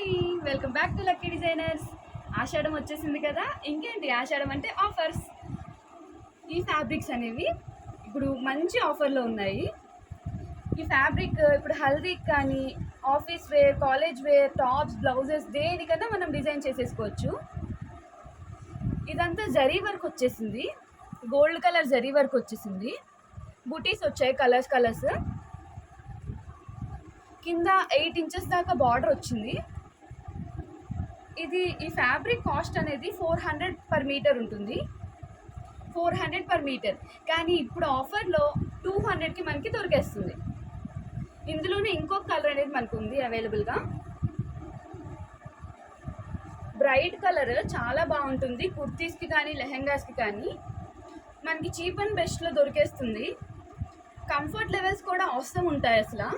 Hi, welcome back to lucky designers. Ashadham వచ్చేసింది కదా, ఇంకేంటి ఆషాఢం అంటే ఆఫర్స్. ఈ ఫ్యాబ్రిక్స్ అనేవి ఇప్పుడు మంచి ఆఫర్లో ఉన్నాయి. ఈ ఫ్యాబ్రిక్ ఇప్పుడు హల్దీకి కానీ office wear, college wear, tops, blouses దేనికన్నా మనం డిజైన్ చేసేసుకోవచ్చు. ఇదంతా జరీ వర్క్ వచ్చేసింది, గోల్డ్ కలర్ జరీ వర్క్ వచ్చేసింది. బూటీస్ వచ్చాయి కలర్స్. కింద 8 ఇంచెస్ దాకా బార్డర్ వచ్చింది. ఈ ఫ్యాబ్రిక్ కాస్ట్ అనేది 400 పర్ మీటర్ ఉంటుంది. 400 పర్ మీటర్, కానీ ఇప్పుడు ఆఫర్లో 200కి మనకి దొరికేస్తుంది. ఇందులోనే ఇంకొక కలర్ అనేది మనకు ఉంది అవైలబుల్గా. బ్రైట్ కలర్ చాలా బాగుంటుంది కుర్తీస్కి కానీ లెహెంగాస్కి కానీ. మనకి చీప్ అండ్ బెస్ట్లో దొరికేస్తుంది. కంఫర్ట్ లెవెల్స్ కూడా అవసరం ఉంటాయి అసలు.